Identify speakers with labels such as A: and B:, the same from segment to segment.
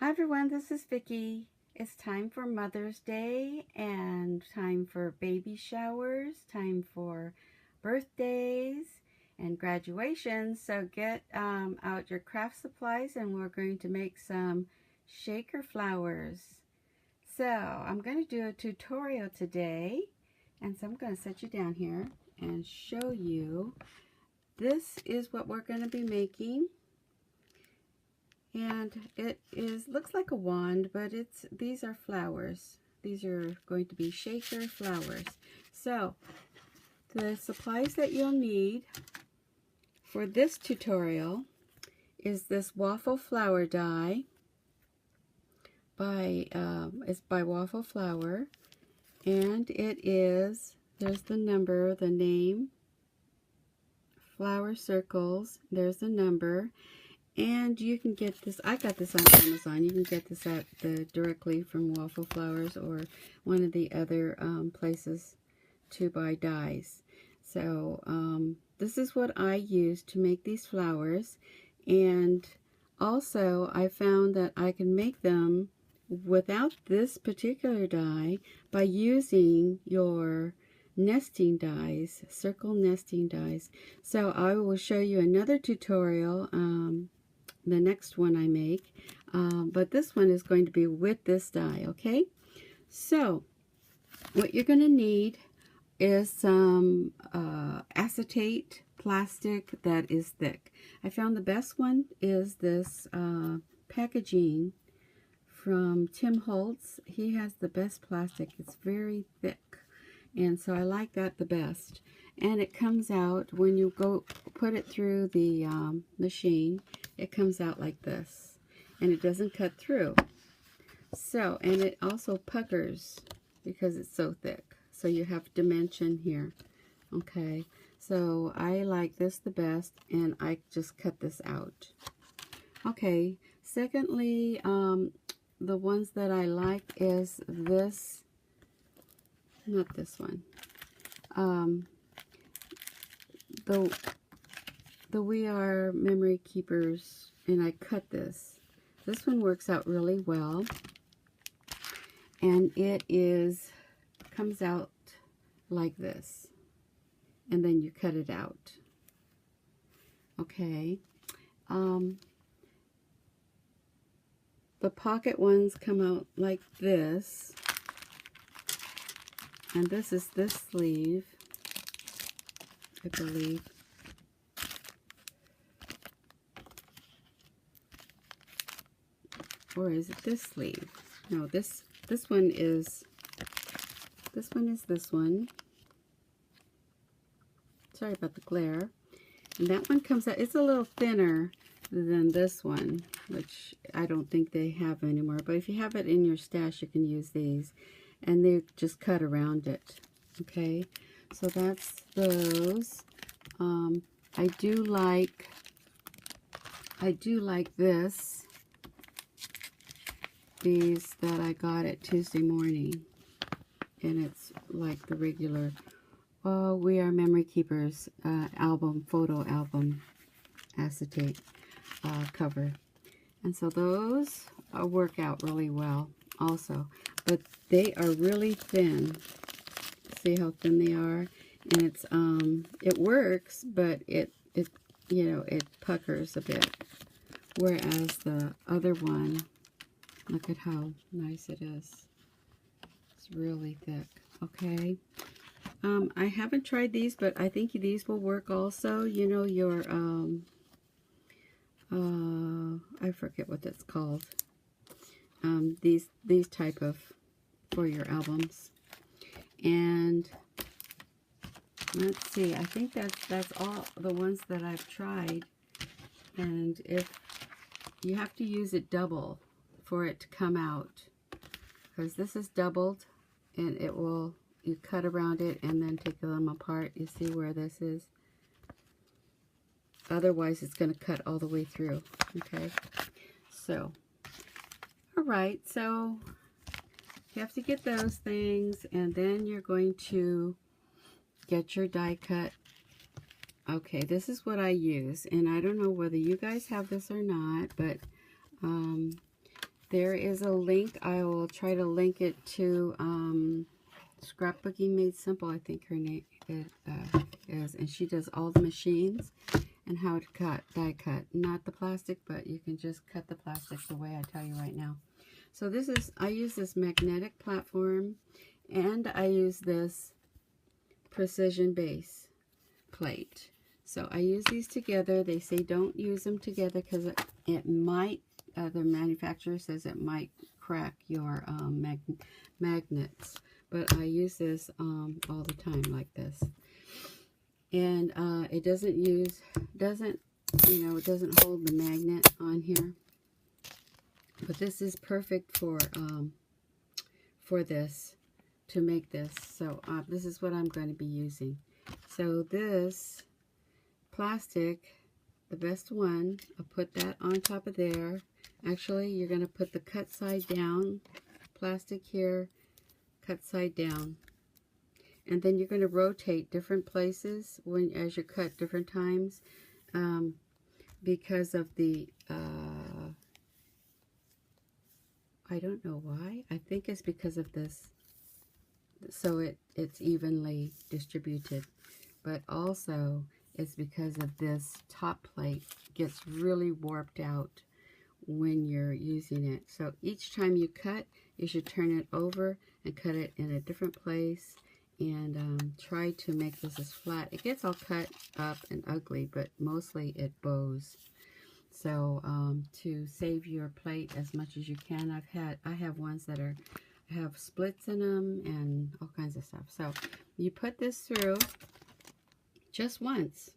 A: Hi everyone, this is Vicki. It's time for Mother's Day and time for baby showers, time for birthdays and graduations. So get out your craft supplies and we're going to make some shaker flowers. So I'm going to do a tutorial today, and so I'm going to set you down here and show you. This is what we're going to be making. And it looks like a wand, but these are flowers. These are going to be shaker flowers. So the supplies that you'll need for this tutorial is this Waffle flower die it's by Waffle Flower, and there's the number, the name, flower circles, there's the number. And you can get this, I got this on Amazon. You can get this directly from Waffle Flowers or one of the other places to buy dyes. So this is what I use to make these flowers. And also I found that I can make them without this particular dye by using your nesting dies, circle nesting dies. So I will show you another tutorial, the next one I make, but this one is going to be with this die. Okay, so what you're going to need is some acetate plastic that is thick. I found the best one is this packaging from Tim Holtz. He has the best plastic. It's very thick, and so I like that the best. And it comes out when you go put it through the machine. It comes out like this, and it doesn't cut through. So, and it also puckers because it's so thick. So you have dimension here. Okay, so I like this the best, and I just cut this out. Okay, secondly, the ones that I like is this, not this one. The We Are Memory Keepers, and I cut this. This one works out really well, and it comes out like this, and then you cut it out. Okay. The pocket ones come out like this, and this is this sleeve, I believe. Or is it this sleeve? No, this one is this one. Sorry about the glare. And that one comes out, it's a little thinner than this one, which I don't think they have anymore. But if you have it in your stash, you can use these. And they just cut around it. Okay, so that's those. I do like these that I got at Tuesday Morning, and it's like the regular We Are Memory Keepers photo album acetate cover, and so those work out really well also, but they are really thin. See how thin they are, and it's it works, but it puckers a bit, whereas the other one, look at how nice it is. It's really thick. Okay. I haven't tried these, but I think these will work also. You know, your I forget what that's called. These type of for your albums. And let's see, I think that's all the ones that I've tried. And if you have to use it double for it to come out, because this is doubled, and it will, you cut around it and then take them apart. You see where this is? Otherwise it's going to cut all the way through. Okay, so alright, so you have to get those things, and then you're going to get your die cut. Okay, this is what I use, and I don't know whether you guys have this or not, but There is a link. I will try to link it to Scrapbooking Made Simple, I think her name is. And she does all the machines and how to cut, die cut. Not the plastic, but you can just cut the plastic the way I tell you right now. So this is, I use this magnetic platform, and I use this precision base plate. So I use these together. They say don't use them together because it might, the manufacturer says it might crack your magnets. But I use this all the time like this. And it doesn't it doesn't hold the magnet on here. But this is perfect for this, to make this. So this is what I'm going to be using. So this plastic, the best one, I'll put that on top of there. Actually, you're going to put the cut side down, plastic here, cut side down. And then you're going to rotate different places as you cut different times because of the, I don't know why. I think it's because of this, so it's evenly distributed. But also, it's because of this top plate gets really warped out when you're using it. So each time you cut, you should turn it over and cut it in a different place, and try to make this as flat. It gets all cut up and ugly, but mostly it bows. So to save your plate as much as you can, I have ones that have splits in them and all kinds of stuff. So you put this through just once,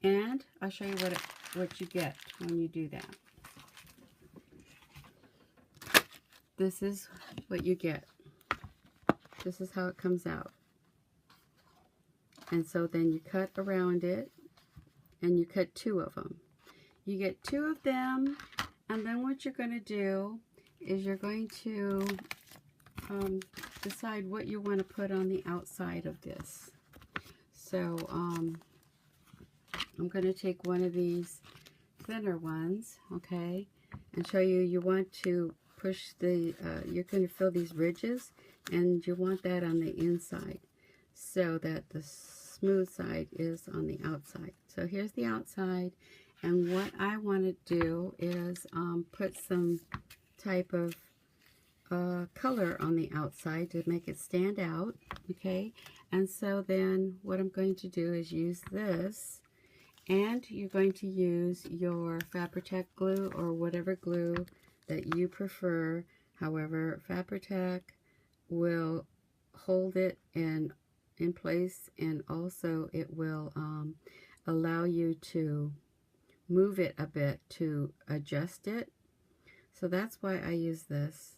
A: and I'll show you what you get when you do that. This is what you get. This is how it comes out. And so then you cut around it, and you cut 2 of them. You get 2 of them, and then what you're going to do is you're going to decide what you want to put on the outside of this. So I'm going to take one of these thinner ones, okay, and show you. You want to push the, you're going to fill these ridges, and you want that on the inside so that the smooth side is on the outside. So here's the outside, and what I want to do is put some type of color on the outside to make it stand out, okay? And so then what I'm going to do is use this, and you're going to use your Fabri-Tac glue or whatever glue that you prefer. However, Fabri-Tac will hold it in place, and also it will allow you to move it a bit to adjust it. So that's why I use this,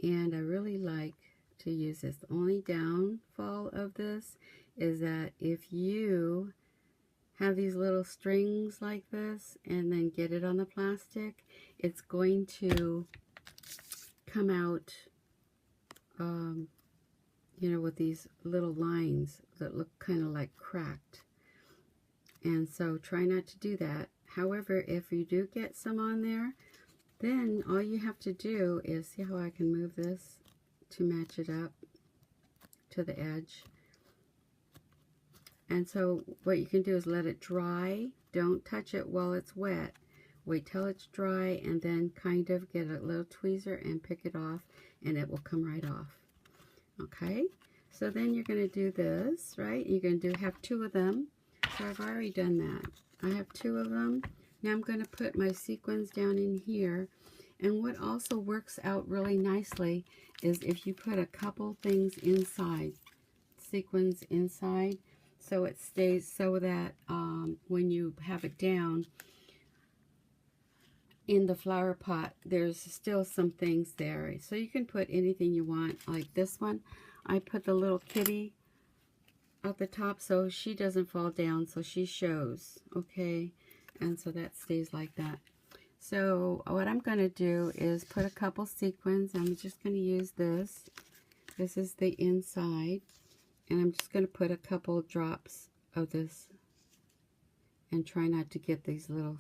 A: and I really like to use this. The only downfall of this is that if you have these little strings like this and then get it on the plastic, it's going to come out you know, with these little lines that look kind of like cracked. And so try not to do that. However, if you do get some on there, then all you have to do is, see how I can move this to match it up to the edge. And so what you can do is let it dry. Don't touch it while it's wet. Wait till it's dry, and then kind of get a little tweezer and pick it off, and it will come right off. Okay, so then you're going to do this, right? You're going to have 2 of them. So I've already done that. I have 2 of them. Now I'm going to put my sequins down in here. And what also works out really nicely is if you put a couple things inside, sequins inside, so it stays, so that when you have it down in the flower pot, there's still some things there. So you can put anything you want, like this one. I put the little kitty at the top so she doesn't fall down, so she shows, okay? And so that stays like that. So what I'm going to do is put a couple sequins. I'm just going to use this. This is the inside, and I'm just going to put a couple drops of this, and try not to get these little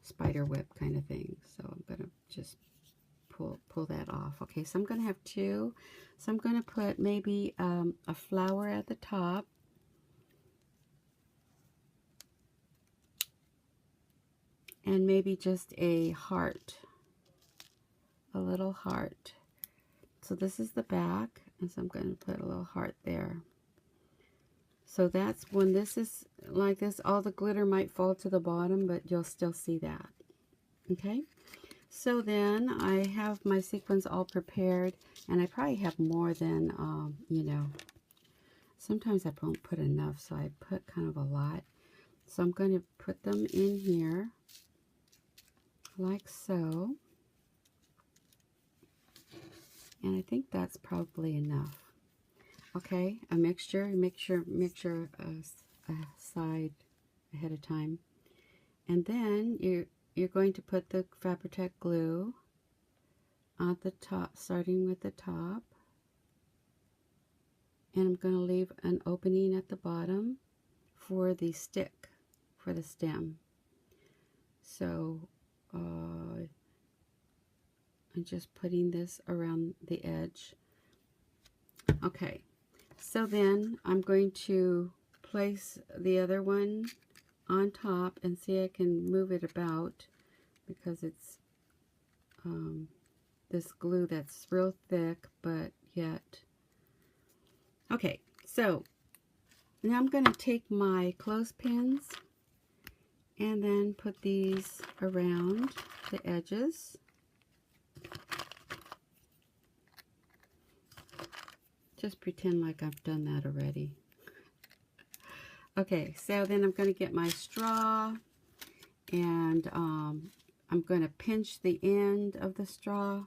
A: spider web kind of thing. So I'm going to just pull that off. Okay, so I'm going to have 2. So I'm going to put maybe a flower at the top. And maybe just a heart, a little heart. So this is the back, and so I'm going to put a little heart there. So that's when this is like this, all the glitter might fall to the bottom, but you'll still see that. Okay, so then I have my sequins all prepared, and I probably have more than, you know, sometimes I don't put enough, so I put kind of a lot. So I'm going to put them in here. Like so, and I think that's probably enough. Okay, a mixture, make sure a side ahead of time, and then you're going to put the Fabri-Tac glue on the top, starting with the top, and I'm going to leave an opening at the bottom for the stick, for the stem. So I'm just putting this around the edge. Okay, so then I'm going to place the other one on top and see I can move it about because it's this glue that's real thick, but yet. Okay, so now I'm going to take my clothespins and then put these around the edges. Just pretend like I've done that already. Okay, so then I'm going to get my straw, and I'm going to pinch the end of the straw,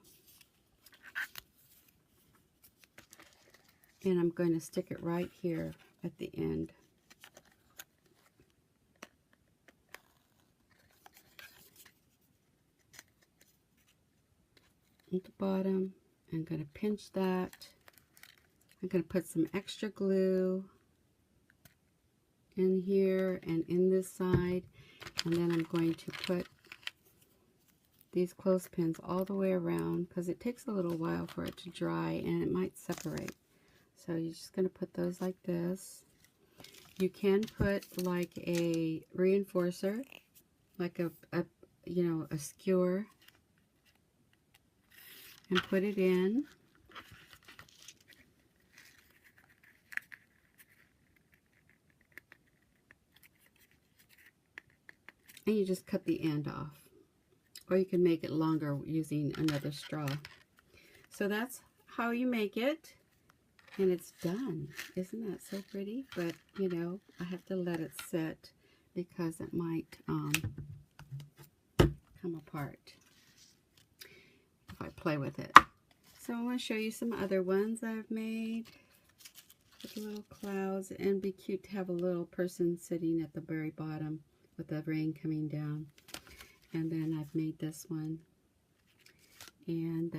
A: and I'm going to stick it right here at the end. At the bottom, I'm going to pinch that. I'm going to put some extra glue in here and in this side, and then I'm going to put these clothespins all the way around because it takes a little while for it to dry and it might separate. So you're just going to put those like this. You can put like a reinforcer, like a you know, a skewer, and put it in. And you just cut the end off. Or you can make it longer using another straw. So that's how you make it. And it's done. Isn't that so pretty? But, you know, I have to let it sit because it might come apart if I play with it. So I want to show you some other ones I've made with little clouds. And it'd be cute to have a little person sitting at the very bottom with the rain coming down. And then I've made this one. And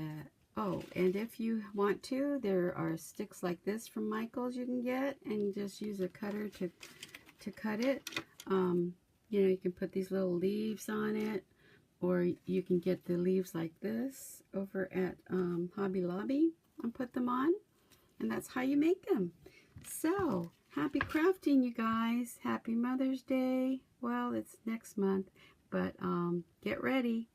A: oh, and if you want to, there are sticks like this from Michael's you can get, and you just use a cutter to cut it. You know, you can put these little leaves on it, or you can get the leaves like this over at Hobby Lobby and put them on, and that's how you make them. So, happy crafting, you guys. Happy Mother's Day. Well, it's next month, but get ready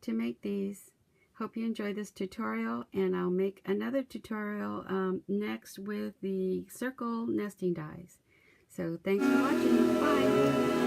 A: to make these. Hope you enjoyed this tutorial, and I'll make another tutorial next with the circle nesting dies. So thanks for watching. Bye.